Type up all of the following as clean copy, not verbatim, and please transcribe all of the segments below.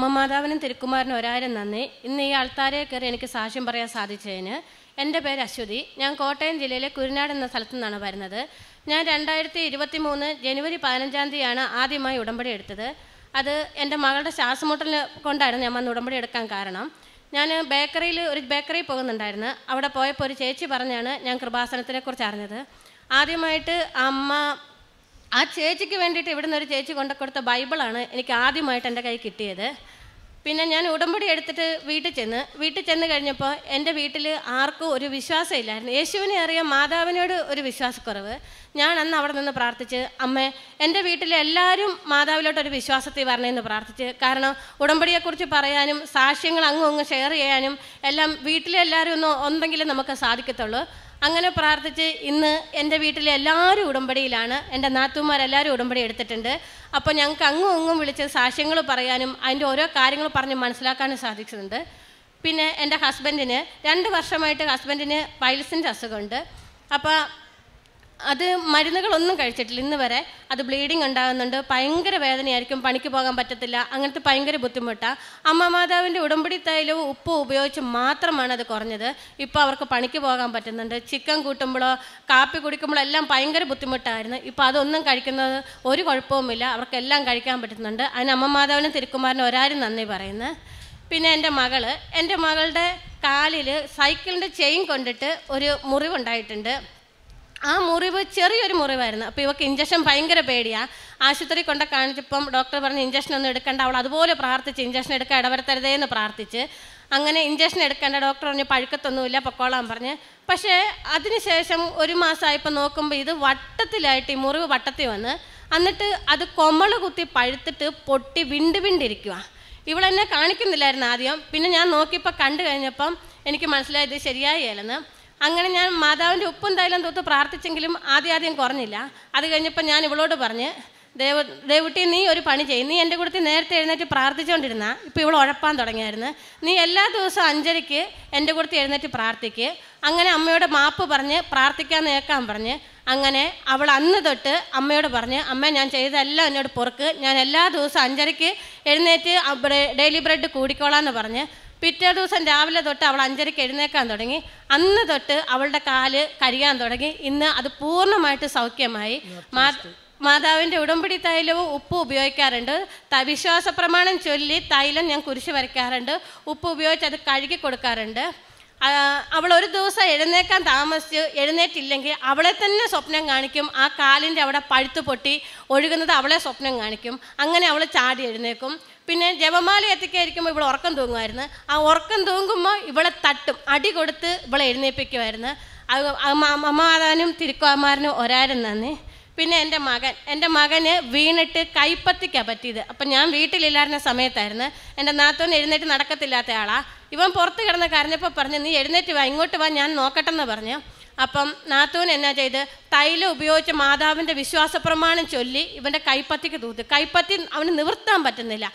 അമ്മ മാതാവിനും തിരുക്കുമാരനും ഒരായിരം നന്ദി. ഇന്ന് ഈ ആൾത്താരെ കയറി എനിക്ക് സാക്ഷ്യം പറയാൻ സാധിച്ചതിന്. എൻ്റെ പേര് അശ്വതി. ഞാൻ കോട്ടയം ജില്ലയിലെ കുരുനാട് എന്ന സ്ഥലത്തു നിന്നാണ് വരുന്നത്. ഞാൻ 2023 ജനുവരി 15 തീയതിയാണ് ആദ്യമായി ഉടമ്പടി എടുത്തത്. അത് എൻ്റെ മകളുടെ ശ്വാസമുട്ടൽ കൊണ്ടായിരുന്നു ഞാൻ വന്ന് ഉടമ്പടി എടുക്കാൻ കാരണം. ഞാൻ ഒരു ബേക്കറിയിൽ പോകുന്നുണ്ടായിരുന്നു. അവിടെ പോയപ്പോൾ ഒരു ചേച്ചി പറഞ്ഞാണ് ഞാൻ കൃപാസനത്തിനെ കുറിച്ച് അറിഞ്ഞത്. ആദ്യമായിട്ട് ആ ചേച്ചിക്ക് വേണ്ടിയിട്ട് ഇവിടുന്ന് ഒരു ചേച്ചി കൊണ്ടുകൊടുത്ത ബൈബിളാണ് എനിക്ക് ആദ്യമായിട്ട് എൻ്റെ കൈ കിട്ടിയത്. പിന്നെ ഞാൻ ഉടമ്പടി എടുത്തിട്ട് വീട്ടിൽ ചെന്ന് കഴിഞ്ഞപ്പോൾ എൻ്റെ വീട്ടിൽ ആർക്കും ഒരു വിശ്വാസം ഇല്ലായിരുന്നു. യേശുവിനെ അറിയാം, മാതാവിനോട് ഒരു വിശ്വാസക്കുറവ്. ഞാൻ അന്ന് അവിടെ നിന്ന് പ്രാർത്ഥിച്ച്, അമ്മേ എൻ്റെ വീട്ടിലെ എല്ലാവരും മാതാവിലോട്ടൊരു വിശ്വാസത്തിൽ വരണമെന്ന് പ്രാർത്ഥിച്ച്. കാരണം ഉടമ്പടിയെക്കുറിച്ച് പറയാനും സാക്ഷ്യങ്ങൾ അങ്ങും ഷെയർ ചെയ്യാനും എല്ലാം വീട്ടിലെല്ലാവരും ഒന്നെങ്കിലും നമുക്ക് സാധിക്കത്തുള്ളൂ. അങ്ങനെ പ്രാർത്ഥിച്ച് ഇന്ന് എൻ്റെ വീട്ടിലെ എല്ലാവരും ഉടമ്പടിയിലാണ്. എൻ്റെ നാത്തൂന്മാരെല്ലാവരും ഉടമ്പടി എടുത്തിട്ടുണ്ട്. അപ്പോൾ ഞങ്ങൾക്ക് അങ്ങും വിളിച്ച് സാക്ഷ്യങ്ങൾ പറയാനും അതിൻ്റെ ഓരോ കാര്യങ്ങൾ പറഞ്ഞ് മനസ്സിലാക്കാനും സാധിച്ചിട്ടുണ്ട്. പിന്നെ എൻ്റെ ഹസ്ബൻഡിന് 2 വർഷമായിട്ട് ഹസ്ബൻഡിന് പൈൽസിൻ്റെ അസുഖമുണ്ട്. അപ്പോൾ അത് മരുന്നുകളൊന്നും കഴിച്ചിട്ടില്ല ഇന്ന് വരെ. അത് ബ്ലീഡിങ് ഉണ്ടാകുന്നുണ്ട്, ഭയങ്കര വേദനയായിരിക്കും, പണിക്ക് പോകാൻ പറ്റത്തില്ല, അങ്ങനത്തെ ഭയങ്കര ബുദ്ധിമുട്ടാണ്. അമ്മ മാതാവിൻ്റെ ഉടമ്പടി തൈലവും ഉപ്പും ഉപയോഗിച്ച് മാത്രമാണ് അത് കുറഞ്ഞത്. ഇപ്പോൾ അവർക്ക് പണിക്ക് പോകാൻ പറ്റുന്നുണ്ട്. ചിക്കൻ കൂട്ടുമ്പോഴോ കാപ്പി കുടിക്കുമ്പോഴോ എല്ലാം ഭയങ്കര ബുദ്ധിമുട്ടായിരുന്നു. ഇപ്പോൾ അതൊന്നും കഴിക്കുന്നത് ഒരു കുഴപ്പവുമില്ല, അവർക്കെല്ലാം കഴിക്കാൻ പറ്റുന്നുണ്ട്. അതിന് അമ്മ മാതാവിനും തിരുക്കുമാരനും ഒരായിരം നന്ദി പറയുന്നത്. പിന്നെ എൻ്റെ മകളുടെ കാലിൽ സൈക്കിളിൻ്റെ ചെയിൻ കൊണ്ടിട്ട് ഒരു മുറിവുണ്ടായിട്ടുണ്ട്. ആ മുറിവ് ചെറിയൊരു മുറിവായിരുന്നു. അപ്പോൾ ഇവർക്ക് ഇഞ്ചക്ഷൻ ഭയങ്കര പേടിയാണ്. ആശുപത്രി കൊണ്ട് കാണിച്ചപ്പം ഡോക്ടർ പറഞ്ഞ് ഇഞ്ചക്ഷൻ ഒന്നും എടുക്കേണ്ട. അവൾ അതുപോലെ പ്രാർത്ഥിച്ച് ഇഞ്ചക്ഷൻ എടുക്കാൻ ഇടവരുത്തരുതേ എന്ന് പ്രാർത്ഥിച്ച്. അങ്ങനെ ഇഞ്ചക്ഷൻ എടുക്കേണ്ട. ഡോക്ടർ പറഞ്ഞ് പഴുക്കത്തൊന്നുമില്ല, പൊക്കോളാൻ പറഞ്ഞ്. പക്ഷേ അതിനുശേഷം 1 മാസമായപ്പോൾ നോക്കുമ്പോൾ ഇത് വട്ടത്തിലായിട്ട് ഈ മുറിവ് വട്ടത്തിൽ വന്ന് എന്നിട്ട് അത് കൊമള് കുത്തി പഴുത്തിട്ട് പൊട്ടി വിണ്ടിരിക്കുക. ഇവളെന്നെ കാണിക്കുന്നില്ലായിരുന്നു ആദ്യം. പിന്നെ ഞാൻ നോക്കിയപ്പോൾ കണ്ടു കഴിഞ്ഞപ്പം എനിക്ക് മനസ്സിലായത് ശരിയായില്ലെന്ന്. അങ്ങനെ ഞാൻ മാതാവിൻ്റെ ഉപ്പും തൈലം തൂത്ത് പ്രാർത്ഥിച്ചെങ്കിലും ആദ്യം കുറഞ്ഞില്ല. അത് കഴിഞ്ഞപ്പോൾ ഞാൻ ഇവളോട് പറഞ്ഞ്, ദേവുട്ടി നീ ഒരു പണി ചെയ്യും, നീ എൻ്റെ കൂടെ നേരത്തെ എഴുന്നേറ്റ് പ്രാർത്ഥിച്ചുകൊണ്ടിരുന്ന ഇപ്പോൾ ഇവൾ ഉഴപ്പാൻ തുടങ്ങിയായിരുന്നു. നീ എല്ലാ ദിവസവും 5:30 എൻ്റെ കൂടെ എഴുന്നേറ്റ് പ്രാർത്ഥിക്ക്. അങ്ങനെ അമ്മയോട് മാപ്പ് പറഞ്ഞ് പ്രാർത്ഥിക്കാൻ നേക്കാൻ പറഞ്ഞ്. അങ്ങനെ അവൾ അന്ന് തൊട്ട് അമ്മയോട് പറഞ്ഞ്, അമ്മ ഞാൻ ചെയ്തതെല്ലാം എന്നോട് പൊറുക്ക്, ഞാൻ എല്ലാ ദിവസവും 5:30 എഴുന്നേറ്റ് ഡെയിലി ബ്രെഡ് കൂടിക്കോളാന്ന് പറഞ്ഞ്. പിറ്റേ ദിവസം രാവിലെ തൊട്ട് അവൾ 5:30 എഴുന്നേക്കാൻ തുടങ്ങി. അന്ന് തൊട്ട് അവളുടെ കാല് കരിയാൻ തുടങ്ങി. ഇന്ന് അത് പൂർണ്ണമായിട്ട് സൗഖ്യമായി. മാതാവിൻ്റെ ഉടമ്പടി തൈലവും ഉപ്പും ഉപയോഗിക്കാറുണ്ട്. വിശ്വാസ പ്രമാണം ചൊല്ലി തൈലം ഞാൻ കുരിശ് വരയ്ക്കാറുണ്ട്. ഉപ്പ് ഉപയോഗിച്ച് അത് കഴുകി കൊടുക്കാറുണ്ട്. അവൾ ഒരു ദിവസം എഴുന്നേക്കാൻ താമസിച്ച് എഴുന്നേറ്റില്ലെങ്കിൽ അവളെ തന്നെ സ്വപ്നം കാണിക്കും. ആ കാലിൻ്റെ അവിടെ പഴുത്ത് പൊട്ടി ഒഴുകുന്നത് അവളെ സ്വപ്നം കാണിക്കും. അങ്ങനെ അവൾ ചാടി എഴുന്നേക്കും. പിന്നെ ജപമാല എത്തിക്കായിരിക്കുമ്പോൾ ഇവൾ ഉറക്കം തൂങ്ങുമായിരുന്നു. ആ ഉറക്കം തൂങ്ങുമ്പോൾ ഇവളെ തട്ടും, അടി കൊടുത്ത് ഇവളെ എഴുന്നേൽപ്പിക്കുമായിരുന്നു. അമ്മമാതാവിനും തിരുക്കുമാരനും ഒരായിരം നന്ദി. പിന്നെ എൻ്റെ മകന് വീണിട്ട് കൈപ്പത്തിക്കാണ് പറ്റിയത്. അപ്പം ഞാൻ വീട്ടിലില്ലായിരുന്ന സമയത്തായിരുന്നു. എൻ്റെ നാത്തോന് എഴുന്നേറ്റ് നടക്കത്തില്ലാത്ത ആളാണ്. ഇവൻ പുറത്ത് കിടന്ന് കരഞ്ഞപ്പോൾ പറഞ്ഞ്, നീ എഴുന്നേറ്റ് വാ, ഇങ്ങോട്ട് വാ, ഞാൻ നോക്കട്ടെന്ന് പറഞ്ഞു. അപ്പം നാത്തൂൻ എന്നാ ചെയ്ത് തൈലം ഉപയോഗിച്ച് മാതാവിൻ്റെ വിശ്വാസപ്രമാണം ചൊല്ലി ഇവൻ്റെ കൈപ്പത്തിക്ക് കൈപ്പത്തി അവന് നിവർത്താൻ പറ്റുന്നില്ല.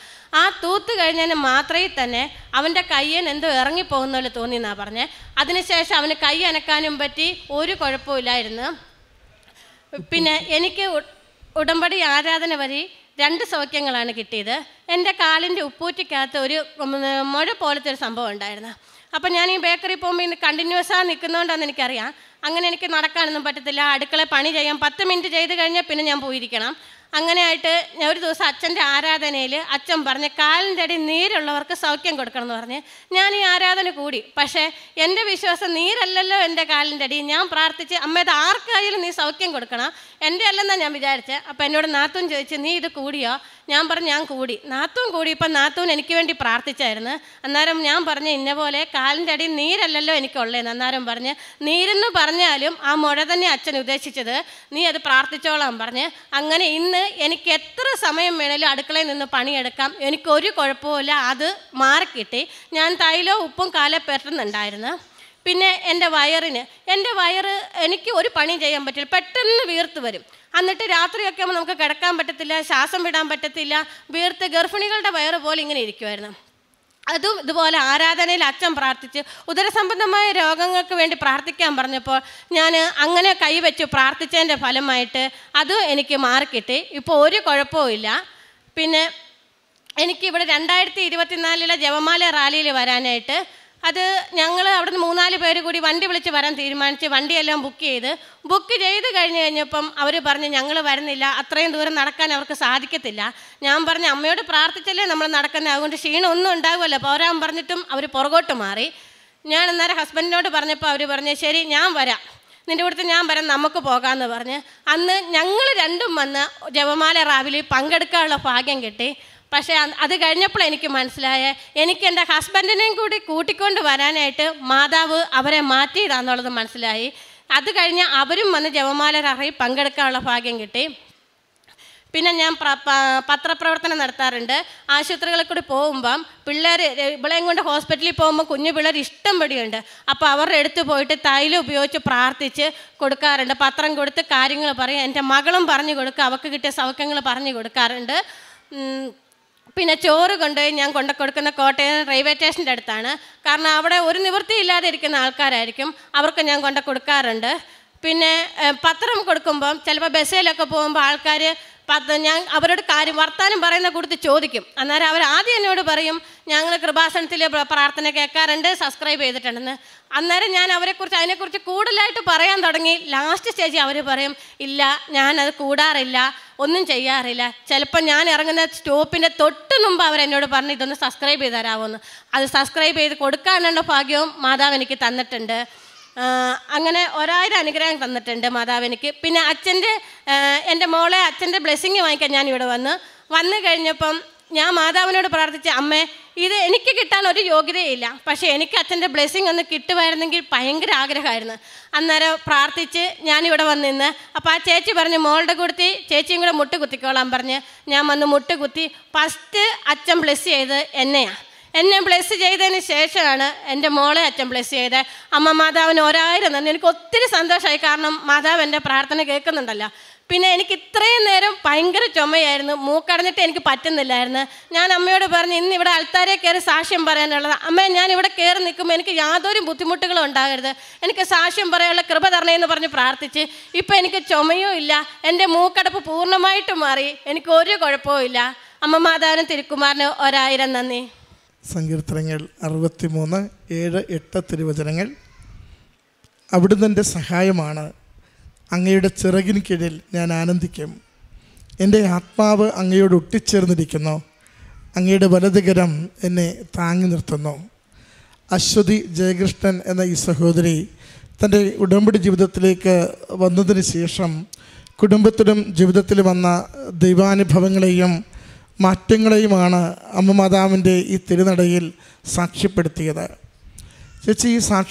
ആ തൂത്ത് കഴിഞ്ഞതിന് മാത്രമേ തന്നെ അവൻ്റെ കയ്യൻ എന്തോ ഇറങ്ങിപ്പോകുന്ന പോലെ തോന്നിയെന്നാണ് പറഞ്ഞത്. അതിനുശേഷം അവന് കൈ അനക്കാനും പറ്റി, ഒരു കുഴപ്പമില്ലായിരുന്നു. പിന്നെ എനിക്ക് ഉടമ്പടി ആരാധന വഴി 2 സൗഖ്യങ്ങളാണ് കിട്ടിയത്. എൻ്റെ കാലിൻ്റെ ഉപ്പൂറ്റിക്കകത്ത് ഒരു മുഴ പോലത്തെ ഒരു സംഭവം ഉണ്ടായിരുന്നു. അപ്പം ഞാൻ ഈ ബേക്കറി പോകുമ്പോൾ ഇന്ന് കണ്ടിന്യൂസാണ് നിൽക്കുന്നതുകൊണ്ടാണെന്ന് എനിക്കറിയാം. അങ്ങനെ എനിക്ക് നടക്കാനൊന്നും പറ്റത്തില്ല. അടുക്കള പണി ചെയ്യാൻ 10 മിനിറ്റ് ചെയ്ത് കഴിഞ്ഞാൽ പിന്നെ ഞാൻ പോയിരിക്കണം. അങ്ങനെ ആയിട്ട് ഞാൻ ഒരു ദിവസം അച്ഛൻ്റെ ആരാധനയിൽ അച്ഛൻ പറഞ്ഞ് കാലിൻ്റെ അടി നീരുള്ളവർക്ക് സൗഖ്യം കൊടുക്കണം എന്ന് പറഞ്ഞ് ഞാൻ ഈ ആരാധന കൂടി. പക്ഷേ എൻ്റെ വിശ്വാസം നീരല്ലല്ലോ എൻ്റെ കാലിൻ്റെ അടി. ഞാൻ പ്രാർത്ഥിച്ച്, അമ്മ ഇത് ആർക്കായാലും നീ സൗഖ്യം കൊടുക്കണം, എൻ്റെ അല്ലെന്നാണ് ഞാൻ വിചാരിച്ചത്. അപ്പം എന്നോട് നാത്തൂൻ ചോദിച്ചു, നീ ഇത് കൂടിയോ? ഞാൻ പറഞ്ഞു ഞാൻ കൂടി. നാത്തൂൻ കൂടി. ഇപ്പം നാത്തൂൻ എനിക്ക് വേണ്ടി പ്രാർത്ഥിച്ചായിരുന്നു. അന്നേരം ഞാൻ പറഞ്ഞു, ഇന്ന പോലെ കാലിൻ്റെ അടി നീരല്ലല്ലോ എനിക്കുള്ളതെന്ന്. അന്നേരം പറഞ്ഞ്, നീരെന്ന് പറഞ്ഞാലും ആ മുഴ തന്നെ അച്ഛൻ ഉദ്ദേശിച്ചത്, നീ അത് പ്രാർത്ഥിച്ചോളാൻ പറഞ്ഞ്. അങ്ങനെ ഇന്ന് എനിക്ക് എത്ര സമയം വേണേലും അടുക്കളയിൽ നിന്ന് പണിയെടുക്കാം, എനിക്കൊരു കുഴപ്പമില്ല. അത് മാറിക്കിട്ടി. ഞാൻ തൈലവും ഉപ്പും കാലെ പെട്ടുന്നുണ്ടായിരുന്നു. പിന്നെ എൻ്റെ വയറ് എനിക്ക് ഒരു പണി ചെയ്യാൻ പറ്റില്ല, പെട്ടെന്ന് വീർത്ത് വരും. എന്നിട്ട് രാത്രിയൊക്കെ ആകുമ്പോൾ നമുക്ക് കിടക്കാൻ പറ്റത്തില്ല, ശ്വാസം വിടാൻ പറ്റത്തില്ല, വീർത്ത് ഗർഭിണികളുടെ വയറ് പോലെ ഇങ്ങനെ ഇരിക്കുമായിരുന്നു. അതും ഇതുപോലെ ആരാധനയിൽ അച്ഛൻ പ്രാർത്ഥിച്ച് ഉദരസംബന്ധമായ രോഗങ്ങൾക്ക് വേണ്ടി പ്രാർത്ഥിക്കാൻ പറഞ്ഞപ്പോൾ ഞാൻ അങ്ങനെ കൈവച്ചു പ്രാർത്ഥിച്ചതിൻ്റെ ഫലമായിട്ട് അതും എനിക്ക് മാറിക്കിട്ടി. ഇപ്പോൾ ഒരു കുഴപ്പവും ഇല്ല. പിന്നെ എനിക്കിവിടെ 2024 ജപമാല റാലിയിൽ വരാനായിട്ട്, അത് ഞങ്ങൾ അവിടെ നിന്ന് 3-4 പേര് കൂടി വണ്ടി വിളിച്ച് വരാൻ തീരുമാനിച്ച് വണ്ടിയെല്ലാം ബുക്ക് ചെയ്ത് കഴിഞ്ഞപ്പം അവർ പറഞ്ഞ് ഞങ്ങൾ വരുന്നില്ല, അത്രയും ദൂരം നടക്കാൻ അവർക്ക് സാധിക്കത്തില്ല. ഞാൻ പറഞ്ഞു അമ്മയോട് പ്രാർത്ഥിച്ചല്ലേ നമ്മൾ നടക്കുന്നത്, അതുകൊണ്ട് ക്ഷീണം ഒന്നും ഉണ്ടാകുമല്ലോ പോരാൻ പറഞ്ഞിട്ടും അവർ പുറകോട്ട് മാറി. ഞാൻ അന്നേരം ഹസ്ബൻഡിനോട് പറഞ്ഞപ്പോൾ അവർ പറഞ്ഞു ശരി ഞാൻ വരാം, നിൻ്റെ അടുത്ത് ഞാൻ വരാം, നമുക്ക് പോകാമെന്ന് പറഞ്ഞ് അന്ന് ഞങ്ങൾ രണ്ടും വന്ന് ജപമാല റാലിയിൽ പങ്കെടുക്കാനുള്ള ഭാഗ്യം കിട്ടി. പക്ഷേ അത് കഴിഞ്ഞപ്പോൾ എനിക്ക് മനസ്സിലായ എനിക്ക് എൻ്റെ ഹസ്ബൻഡിനെയും കൂടി കൂട്ടിക്കൊണ്ട് വരാനായിട്ട് മാതാവ് അവരെ മാറ്റിയതാണെന്നുള്ളത് മനസ്സിലായി. അത് കഴിഞ്ഞ് അവരും വന്ന് ജപമാല റാലിയിൽ പങ്കെടുക്കാനുള്ള ഭാഗ്യം കിട്ടി. പിന്നെ ഞാൻ പത്രപ്രവർത്തനം നടത്താറുണ്ട്. ആശുപത്രികളിൽ കൂടി പോകുമ്പം പിള്ളേർ ഇവളെയും കൊണ്ട് ഹോസ്പിറ്റലിൽ പോകുമ്പോൾ കുഞ്ഞു പിള്ളേർ ഇഷ്ടം പടിയുണ്ട്. അപ്പോൾ അവരുടെ അടുത്ത് പോയിട്ട് തൈലം ഉപയോഗിച്ച് പ്രാർത്ഥിച്ച് കൊടുക്കാറുണ്ട്. പത്രം കൊടുത്ത് കാര്യങ്ങൾ പറയും. എൻ്റെ മകളും പറഞ്ഞു കൊടുക്കുക, അവൾക്ക് കിട്ടിയ സൗഖ്യങ്ങൾ പറഞ്ഞു കൊടുക്കാറുണ്ട്. പിന്നെ ചോറ് കൊണ്ടുപോയി ഞാൻ കൊടുക്കുന്ന കോട്ടയം റെയിൽവേ സ്റ്റേഷൻ്റെ അടുത്താണ്. കാരണം അവിടെ ഒരു നിവൃത്തിയില്ലാതെ ഇരിക്കുന്ന ആൾക്കാരായിരിക്കും, അവർക്ക് ഞാൻ കൊടുക്കാറുണ്ട്. പിന്നെ പത്രം കൊടുക്കുമ്പം ചിലപ്പോൾ ബസ്സിലൊക്കെ പോകുമ്പോൾ ആൾക്കാർ ഞാൻ അവരോട് വർത്താനം പറയുന്ന കൊടുത്ത് ചോദിക്കും. അന്നേരം അവർ ആദ്യം എന്നോട് പറയും ഞങ്ങൾ കൃപാസനത്തിൽ പ്രാർത്ഥന കേൾക്കാറുണ്ട്, സബ്സ്ക്രൈബ് ചെയ്തിട്ടുണ്ടെന്ന്. അന്നേരം ഞാൻ അതിനെക്കുറിച്ച് കൂടുതലായിട്ട് പറയാൻ തുടങ്ങി. ലാസ്റ്റ് സ്റ്റേജിൽ അവർ പറയും ഇല്ല ഞാനത് കൂടാറില്ല, ഒന്നും ചെയ്യാറില്ല. ചിലപ്പോൾ ഞാൻ ഇറങ്ങുന്ന സ്റ്റോപ്പിൻ്റെ തൊട്ട് മുമ്പ് അവരെന്നോട് പറഞ്ഞു ഇതൊന്ന് സബ്സ്ക്രൈബ് ചെയ്ത് തരാമോന്ന്. അത് സബ്സ്ക്രൈബ് ചെയ്ത് കൊടുക്കാനുള്ള ഭാഗ്യവും മാതാവ് എനിക്ക് തന്നിട്ടുണ്ട്. അങ്ങനെ 1000 അനുഗ്രഹം തന്നിട്ടുണ്ട് മാതാവ് എനിക്ക്. പിന്നെ എൻ്റെ മോളെ അച്ഛൻ്റെ ബ്ലെസ്സിങ് വാങ്ങിക്കാൻ ഞാൻ ഇവിടെ വന്നു കഴിഞ്ഞപ്പം ഞാൻ മാതാവിനോട് പ്രാർത്ഥിച്ച അമ്മേ ഇത് എനിക്ക് കിട്ടാൻ ഒരു യോഗ്യതയില്ല, പക്ഷേ എനിക്ക് അച്ഛൻ്റെ ബ്ലെസ്സിങ് ഒന്ന് കിട്ടുമായിരുന്നെങ്കിൽ ഭയങ്കര ആഗ്രഹമായിരുന്നു. അന്നേരം പ്രാർത്ഥിച്ച് ഞാനിവിടെ വന്നിന്ന്. അപ്പോൾ ആ ചേച്ചി പറഞ്ഞു മോളുടെ കുത്തി ചേച്ചിയും കൂടെ മുട്ട് കുത്തിക്കോളാൻ പറഞ്ഞ് ഞാൻ വന്ന് മുട്ട് കുത്തി. ഫസ്റ്റ് അച്ഛൻ ബ്ലെസ് ചെയ്ത് എന്നെ ബ്ലെസ് ചെയ്തതിന് ശേഷമാണ് എൻ്റെ മോളെ അച്ഛൻ ബ്ലെസ് ചെയ്തത്. അമ്മ മാതാവിന് 1000 നന്ദി. എനിക്ക് ഒത്തിരി സന്തോഷമായി, കാരണം മാതാവ് എൻ്റെ പ്രാർത്ഥന കേൾക്കുന്നുണ്ടല്ലോ. പിന്നെ എനിക്ക് ഇത്രയും നേരം ഭയങ്കര ചുമയായിരുന്നു, മൂക്കടഞ്ഞിട്ട് എനിക്ക് പറ്റുന്നില്ലായിരുന്നു. ഞാൻ അമ്മയോട് പറഞ്ഞ് ഇന്ന് ഇവിടെ അൾത്താരെ കയറി സാക്ഷ്യം പറയാനുള്ളത്. അമ്മ ഞാൻ ഇവിടെ കയറി നിൽക്കുമ്പോൾ എനിക്ക് യാതൊരു ബുദ്ധിമുട്ടുകളും ഉണ്ടാകരുത്, എനിക്ക് സാക്ഷ്യം പറയാനുള്ള കൃപ തരണേന്ന് പറഞ്ഞ് പ്രാർത്ഥിച്ച് ഇപ്പം എനിക്ക് ചുമയും ഇല്ല, എൻ്റെ മൂക്കടപ്പ് പൂർണ്ണമായിട്ടും മാറി, എനിക്ക് ഒരു കുഴപ്പവും ഇല്ല. അമ്മ മാതാവിനും തിരുക്കുമാരന് 1000 നന്ദി. സങ്കീർത്തനങ്ങൾ 63, 7, 8 തിരുവചനങ്ങൾ. അവിടുന്ന് എൻ്റെ സഹായമാണ്, അങ്ങയുടെ ചിറകിന് കീഴിൽ ഞാൻ ആനന്ദിക്കും. എൻ്റെ ആത്മാവ് അങ്ങയോട് ഒട്ടിച്ചേർന്നിരിക്കുന്നു, അങ്ങയുടെ വലതുകരം എന്നെ താങ്ങി നിർത്തുന്നു. അശ്വതി ജയകൃഷ്ണൻ എന്ന ഈ സഹോദരി തൻ്റെ ഉടമ്പടി ജീവിതത്തിലേക്ക് വന്നതിന് ശേഷം കുടുംബത്തിലും ജീവിതത്തിൽ വന്ന ദൈവാനുഭവങ്ങളെയും മാറ്റങ്ങളെയുമാണ് അമ്മ മാതാവിൻ്റെ ഈ തിരുനടയിൽ സാക്ഷ്യപ്പെടുത്തിയത്. ചേച്ചി ഈ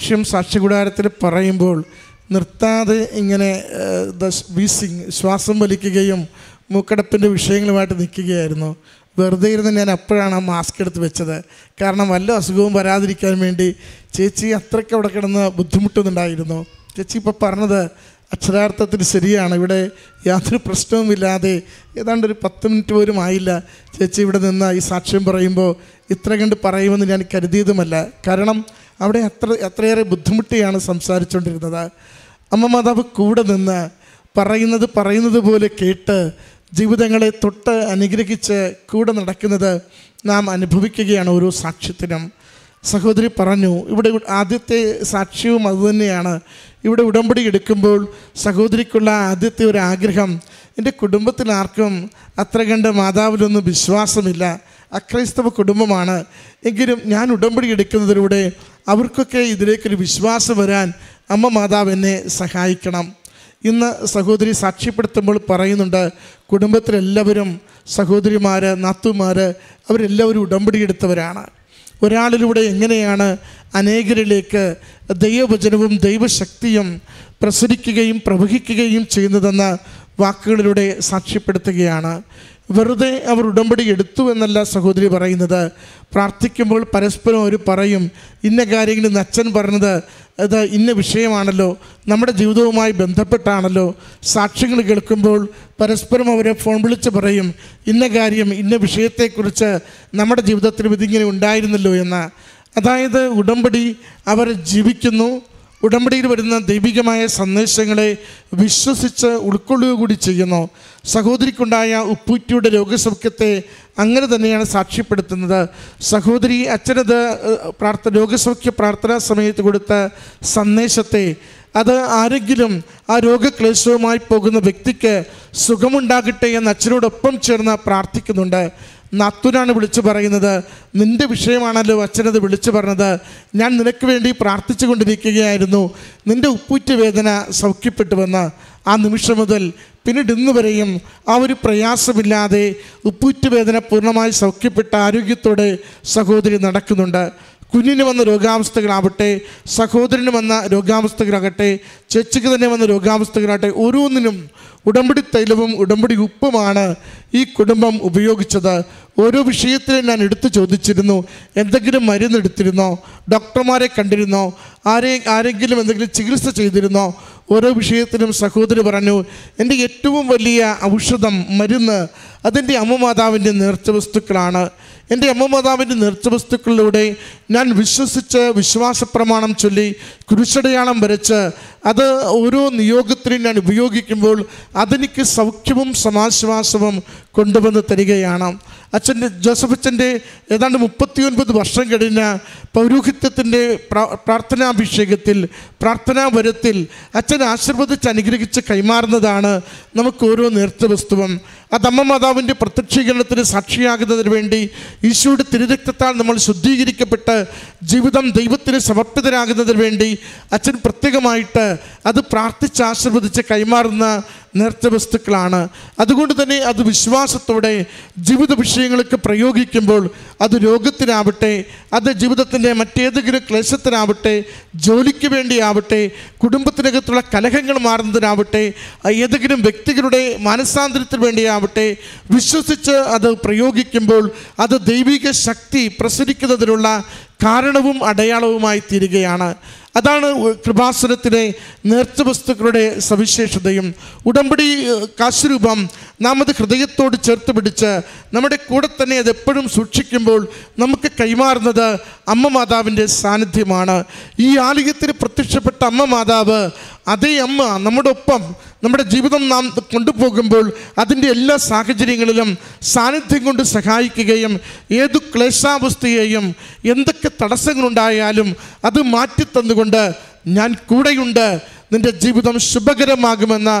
സാക്ഷ്യകൂടാരത്തിൽ പറയുമ്പോൾ നിർത്താതെ ഇങ്ങനെ വീസിങ് ശ്വാസം വലിക്കുകയും മൂക്കടപ്പിൻ്റെ വിഷയങ്ങളുമായിട്ട് നിൽക്കുകയായിരുന്നു. വെറുതെ ഇരുന്ന് ഞാൻ അപ്പോഴാണ് ആ മാസ്ക് എടുത്ത് വെച്ചത്. കാരണം വല്ല അസുഖവും വരാതിരിക്കാൻ വേണ്ടി ചേച്ചി അത്രയ്ക്ക് അവിടെ കിടന്ന് ബുദ്ധിമുട്ടുന്നുണ്ടായിരുന്നു. ചേച്ചി ഇപ്പോൾ പറഞ്ഞത് അക്ഷരാർത്ഥത്തിൽ ശരിയാണ്. ഇവിടെ യാതൊരു പ്രശ്നവുമില്ലാതെ ഏതാണ്ട് ഒരു 10 മിനിറ്റ് പോലും ആയില്ല ചേച്ചി ഇവിടെ നിന്ന് ഈ സാക്ഷ്യം പറയുമ്പോൾ ഇത്ര കണ്ട് പറയുമെന്ന് ഞാൻ കരുതിയതുമല്ല. കാരണം അവിടെ അത്രയേറെ ബുദ്ധിമുട്ടിയാണ് സംസാരിച്ചുകൊണ്ടിരുന്നത്. അമ്മ മാതാവ് കൂടെ നിന്ന് പറയുന്നത് പോലെ കേട്ട് ജീവിതങ്ങളെ തൊട്ട് അനുഗ്രഹിച്ച് കൂടെ നടക്കുന്നത് നാം അനുഭവിക്കുകയാണ് ഓരോ സാക്ഷ്യത്തിനും. സഹോദരി പറഞ്ഞു ഇവിടെ ആദ്യത്തെ സാക്ഷ്യവും അതുതന്നെയാണ്. ഇവിടെ ഉടമ്പടി എടുക്കുമ്പോൾ സഹോദരിക്കുള്ള ആദ്യത്തെ ഒരു ആഗ്രഹം, എൻ്റെ കുടുംബത്തിൽ ആർക്കും അത്ര കണ്ട് മാതാവിലൊന്നും വിശ്വാസമില്ല, അക്രൈസ്തവ കുടുംബമാണ്, എങ്കിലും ഞാൻ ഉടമ്പടി എടുക്കുന്നതിലൂടെ അവർക്കൊക്കെ ഇതിലേക്കൊരു വിശ്വാസം വരാൻ അമ്മ മാതാവ് എന്നെ സഹായിക്കണം. ഇന്ന് സഹോദരി സാക്ഷ്യപ്പെടുത്തുമ്പോൾ പറയുന്നുണ്ട് കുടുംബത്തിലെല്ലാവരും സഹോദരിമാർ, നാത്തുമാർ അവരെല്ലാവരും ഉടമ്പടി എടുത്തവരാണ്. ഒരാളിലൂടെ എങ്ങനെയാണ് അനേകരിലേക്ക് ദൈവവചനവും ദൈവശക്തിയും പ്രസരിക്കുകയും പ്രവഹിക്കുകയും ചെയ്യുന്നതെന്ന് വാക്കുകളിലൂടെ സാക്ഷ്യപ്പെടുത്തുകയാണ്. വെറുതെ അവർ ഉടമ്പടി എടുത്തു എന്നല്ല സഹോദരി പറയുന്നത്. പ്രാർത്ഥിക്കുമ്പോൾ പരസ്പരം അവർ പറയും ഇന്ന കാര്യങ്ങളിൽ അച്ഛൻ പറഞ്ഞത് അത് ഇന്ന വിഷയമാണല്ലോ, നമ്മുടെ ജീവിതവുമായി ബന്ധപ്പെട്ടാണല്ലോ. സാക്ഷ്യങ്ങൾ കേൾക്കുമ്പോൾ പരസ്പരം അവരെ ഫോൺ വിളിച്ച് പറയും ഇന്ന കാര്യം ഇന്ന വിഷയത്തെക്കുറിച്ച് നമ്മുടെ ജീവിതത്തിൽ ഇതിങ്ങനെ ഉണ്ടായിരുന്നല്ലോ എന്ന്. അതായത് ഉടമ്പടി അവർ ജീവിക്കുന്നു, ഉടമ്പടിയിൽ വരുന്ന ദൈവികമായ സന്ദേശങ്ങളെ വിശ്വസിച്ച് ഉൾക്കൊള്ളുക കൂടി ചെയ്യുന്നു. സഹോദരിക്കുണ്ടായ ഉപ്പൂറ്റിയുടെ രോഗസൗഖ്യത്തെ അങ്ങനെ തന്നെയാണ് സാക്ഷ്യപ്പെടുത്തുന്നത്. സഹോദരി അച്ഛനത് രോഗസൗഖ്യ പ്രാർത്ഥനാ സമയത്ത് കൊടുത്ത സന്ദേശത്തെ അത് ആരെങ്കിലും ആ രോഗക്ലേശവുമായി പോകുന്ന വ്യക്തിക്ക് സുഖമുണ്ടാകട്ടെ എന്ന് അച്ഛനോടൊപ്പം ചേർന്ന് പ്രാർത്ഥിക്കുന്നുണ്ട്. നാത്തൂനാണ് വിളിച്ചു പറയുന്നത്, നിൻ്റെ വിഷയമാണല്ലോ അച്ഛനത് വിളിച്ചു പറഞ്ഞത്, ഞാൻ നിനക്ക് വേണ്ടി പ്രാർത്ഥിച്ചു കൊണ്ടിരിക്കുകയായിരുന്നു, നിൻ്റെ ഉപ്പൂറ്റ വേദന സൗഖ്യപ്പെട്ടുവെന്ന്. ആ നിമിഷം മുതൽ പിന്നീട് ഇന്ന് വരെയും ആ ഒരു പ്രയാസമില്ലാതെ ഉപ്പൂറ്റ വേദന പൂർണ്ണമായി സൗഖ്യപ്പെട്ട ആരോഗ്യത്തോടെ സഹോദരി നടക്കുന്നുണ്ട്. കുഞ്ഞിന് വന്ന രോഗാവസ്ഥകളാവട്ടെ, സഹോദരന് വന്ന രോഗാവസ്ഥകളാകട്ടെ, ചേച്ചിക്ക് തന്നെ വന്ന രോഗാവസ്ഥകളാകട്ടെ, ഓരോന്നിനും ഉടമ്പടി തൈലവും ഉടമ്പടി ഉപ്പുമാണ് ഈ കുടുംബം ഉപയോഗിച്ചത്. ഓരോ വിഷയത്തിലും ഞാൻ എടുത്തു ചോദിച്ചിരുന്നു, എന്തെങ്കിലും മരുന്നെടുത്തിരുന്നോ, ഡോക്ടർമാരെ കണ്ടിരുന്നോ, ആരെങ്കിലും എന്തെങ്കിലും ചികിത്സ ചെയ്തിരുന്നോ? ഓരോ വിഷയത്തിലും സഹോദരി പറഞ്ഞു, എൻ്റെ ഏറ്റവും വലിയ ഔഷധം, മരുന്ന് അതെൻ്റെ അമ്മ മാതാവിൻ്റെ നേർച്ച വസ്തുക്കളാണ്. എൻ്റെ അമ്മ മാതാവിൻ്റെ നേർച്ച വസ്തുക്കളിലൂടെ ഞാൻ വിശ്വസിച്ച് വിശ്വാസപ്രമാണം ചൊല്ലി കുരിശടയാളം വരച്ച് അത് ഓരോ നിയോഗത്തിനും ഞാൻ ഉപയോഗിക്കുമ്പോൾ അതെനിക്ക് സൗഖ്യവും സമാശ്വാസവും കൊണ്ടുവന്ന് തരികയാണ്. ജോസഫ് അച്ഛൻ്റെ ഏതാണ്ട് 39 വർഷം കഴിഞ്ഞ പൗരോഹിത്യത്തിൻ്റെ പ്രാർത്ഥനാഭിഷേകത്തിൽ, പ്രാർത്ഥനാവരത്തിൽ അച്ഛൻ ആശീർവദിച്ച് അനുഗ്രഹിച്ച് കൈമാറുന്നതാണ് നമുക്ക് ഓരോ നേർച്ച വസ്തുവും. അത് അമ്മ മാതാവിൻ്റെ പ്രത്യക്ഷീകരണത്തിന് സാക്ഷിയാകുന്നതിന് വേണ്ടി ഈശോയുടെ തിരുരക്തത്താൽ നമ്മൾ ശുദ്ധീകരിക്കപ്പെട്ട് ജീവിതം ദൈവത്തിന് സമർപ്പിതരാകുന്നതിന് വേണ്ടി അച്ഛൻ പ്രത്യേകമായിട്ട് അത് പ്രാർത്ഥിച്ച് ആശീർവദിച്ച് കൈമാറുന്ന നേർച്ച വസ്തുക്കളാണ്. അതുകൊണ്ട് തന്നെ അത് വിശ്വാസത്തോടെ ജീവിത വിഷയങ്ങൾക്ക് പ്രയോഗിക്കുമ്പോൾ, അത് രോഗത്തിനാവട്ടെ, അത് ജീവിതത്തിൻ്റെ മറ്റേതെങ്കിലും ക്ലേശത്തിനാവട്ടെ, ജോലിക്ക് വേണ്ടിയാവട്ടെ, കുടുംബത്തിനകത്തുള്ള കലഹങ്ങൾ മാറുന്നതിനാവട്ടെ, ഏതെങ്കിലും വ്യക്തികളുടെ മാനസാന്തരത്തിന് വേണ്ടിയാവട്ടെ, വിശ്വസിച്ച് അത് പ്രയോഗിക്കുമ്പോൾ അത് ദൈവിക ശക്തി പ്രസരിക്കുന്നതിനുള്ള കാരണവും അടയാളവുമായി തീരുകയാണ്. അതാണ് കൃപാസനത്തിലെ നേർച്ച വസ്തുക്കളുടെ സവിശേഷതയും. ഉടമ്പടി കാശുരൂപം നാം അത് ഹൃദയത്തോട് ചേർത്ത് പിടിച്ച് നമ്മുടെ കൂടെ തന്നെ അതെപ്പോഴും സൂക്ഷിക്കുമ്പോൾ നമുക്ക് കൈമാറുന്നത് അമ്മ മാതാവിൻ്റെ സാന്നിധ്യമാണ്. ഈ ആലയത്തിൽ പ്രത്യക്ഷപ്പെട്ട അമ്മ മാതാവ്, അതേ അമ്മ നമ്മുടെ ഒപ്പം നമ്മുടെ ജീവിതം നാം കൊണ്ടുപോകുമ്പോൾ അതിൻ്റെ എല്ലാ സാഹചര്യങ്ങളിലും സാന്നിധ്യം കൊണ്ട് സഹായിക്കുകയും ഏതു ക്ലേശാവസ്ഥയെയും എന്തൊക്കെ തടസ്സങ്ങളുണ്ടായാലും അത് മാറ്റിത്തന്നുകൊണ്ട് ഞാൻ കൂടെയുണ്ട്, നിൻ്റെ ജീവിതം ശുഭകരമാകുമെന്ന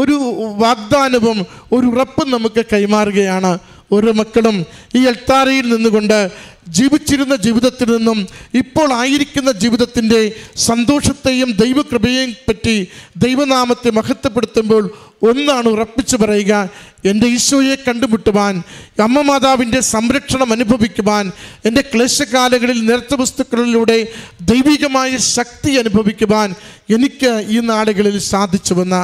ഒരു വാഗ്ദാനവും ഒരു ഉറപ്പും നമുക്ക് കൈമാറുകയാണ്. ഓരോ മക്കളും ഈ അൾത്താരയിൽ നിന്നുകൊണ്ട് ജീവിച്ചിരുന്ന ജീവിതത്തിൽ നിന്നും ഇപ്പോൾ ആയിരിക്കുന്ന ജീവിതത്തിൻ്റെ സന്തോഷത്തെയും ദൈവകൃപയെയും പറ്റി ദൈവനാമത്തെ മഹത്വപ്പെടുത്തുമ്പോൾ ഒന്നാണ് ഉറപ്പിച്ചു പറയുക, എൻ്റെ ഈശോയെ കണ്ടുമുട്ടുവാൻ, അമ്മ മാതാവിൻ്റെ സംരക്ഷണം അനുഭവിക്കുവാൻ, എൻ്റെ ക്ലേശകാലങ്ങളിൽ നേർച്ച വസ്തുക്കളിലൂടെ ദൈവികമായ ശക്തി അനുഭവിക്കുവാൻ എനിക്ക് ഈ നാളുകളിൽ സാധിച്ചുവെന്ന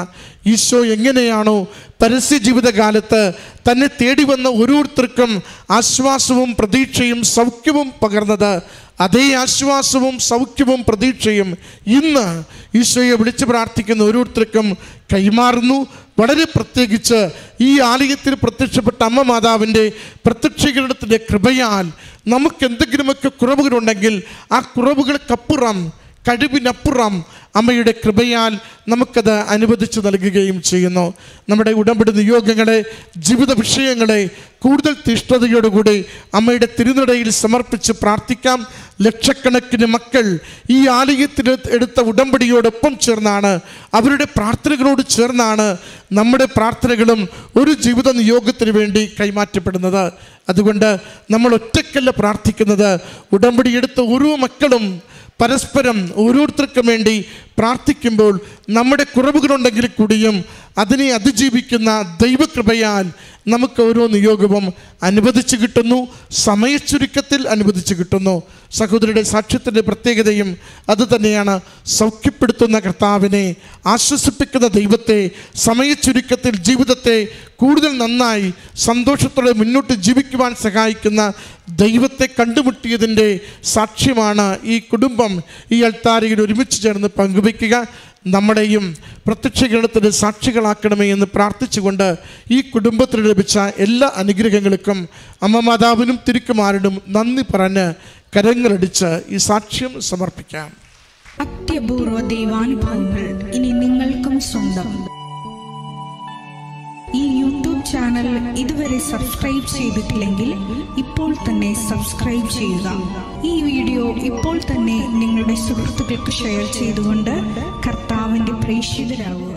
ഈശോ എങ്ങനെയാണോ പരസ്യ ജീവിതകാലത്ത് തന്നെ തേടി വന്ന ഓരോരുത്തർക്കും ആശ്വാസവും പ്രതീക്ഷയും സൗഖ്യവും പകർന്നത്, അതേ ആശ്വാസവും സൗഖ്യവും പ്രതീക്ഷയും ഇന്ന് ഈശോയെ വിളിച്ച് പ്രാർത്ഥിക്കുന്ന ഓരോരുത്തർക്കും കൈമാറുന്നു. വളരെ പ്രത്യേകിച്ച് ഈ ആലയത്തിൽ പ്രത്യക്ഷപ്പെട്ട അമ്മ മാതാവിൻ്റെ പ്രത്യക്ഷീകരണത്തിൻ്റെ കൃപയാൽ നമുക്ക് എന്തെങ്കിലുമൊക്കെ കുറവുകളുണ്ടെങ്കിൽ ആ കുറവുകൾക്കപ്പുറം, കഴിവിനപ്പുറം അമ്മയുടെ കൃപയാൽ നമുക്കത് അനുവദിച്ചു നൽകുകയും ചെയ്യുന്നു. നമ്മുടെ ഉടമ്പടി നിയോഗങ്ങളെ, ജീവിത വിഷയങ്ങളെ കൂടുതൽ തീഷ്ണതയോടുകൂടി അമ്മയുടെ തിരുനടയിൽ സമർപ്പിച്ച് പ്രാർത്ഥിക്കാം. ലക്ഷക്കണക്കിന് മക്കൾ ഈ ആലയത്തിൽ എടുത്ത ഉടമ്പടിയോടൊപ്പം ചേർന്നാണ്, അവരുടെ പ്രാർത്ഥനകളോട് ചേർന്നാണ് നമ്മുടെ പ്രാർത്ഥനകളും ഒരു ജീവിത നിയോഗത്തിന് വേണ്ടി കൈമാറ്റപ്പെടുന്നത്. അതുകൊണ്ട് നമ്മൾ ഒറ്റയ്ക്കല്ല പ്രാർത്ഥിക്കുന്നത്. ഉടമ്പടി എടുത്ത ഓരോ മക്കളും പരസ്പരം ഓരോരുത്തർക്കും വേണ്ടി പ്രാർത്ഥിക്കുമ്പോൾ നമ്മുടെ കുറവുകളുണ്ടെങ്കിൽ കൂടിയും അതിനെ അതിജീവിക്കുന്ന ദൈവകൃപയാൽ നമുക്ക് ഓരോ നിയോഗവും അനുവദിച്ചു കിട്ടുന്നു, സമയച്ചുരുക്കത്തിൽ അനുവദിച്ചു കിട്ടുന്നു. സഹോദരിയുടെ സാക്ഷ്യത്തിൻ്റെ പ്രത്യേകതയും അതുതന്നെയാണ്. സൗഖ്യപ്പെടുത്തുന്ന കർത്താവിനെ, ആശ്വസിപ്പിക്കുന്ന ദൈവത്തെ, സമയച്ചുരുക്കത്തിൽ ജീവിതത്തെ കൂടുതൽ നന്നായി സന്തോഷത്തോടെ മുന്നോട്ട് ജീവിക്കുവാൻ സഹായിക്കുന്ന ദൈവത്തെ കണ്ടുമുട്ടിയതിൻ്റെ സാക്ഷ്യമാണ് ഈ കുടുംബം ഈ അൾത്താരയിൽ ഒരുമിച്ച് ചേർന്ന് പങ്കുവയ്ക്കുക. നമ്മളെയും പ്രത്യക്ഷീകരണത്തിന് സാക്ഷികളാക്കണമേ എന്ന് പ്രാർത്ഥിച്ചുകൊണ്ട് ഈ കുടുംബത്തിന് ലഭിച്ച എല്ലാ അനുഗ്രഹങ്ങൾക്കും അമ്മ മാതാവിനും തിരുക്കുമാരനും നന്ദി പറഞ്ഞ് കരങ്ങളടിച്ച് ഈ സാക്ഷ്യം സമർപ്പിക്കാം. അത്യപൂർവ ദൈവാനുഭവങ്ങൾ ഇനി നിങ്ങൾക്കും സ്വന്തം. ഈ യൂട്യൂബ് ചാനൽ ഇതുവരെ സബ്സ്ക്രൈബ് ചെയ്തിട്ടില്ലെങ്കിൽ ഇപ്പോൾ തന്നെ സബ്സ്ക്രൈബ് ചെയ്യുക. ഈ വീഡിയോ ഇപ്പോൾ തന്നെ നിങ്ങളുടെ സുഹൃത്തുക്കൾക്ക് ഷെയർ ചെയ്തുകൊണ്ട് കർത്താവിൻ്റെ പ്രേക്ഷിതരാകുക.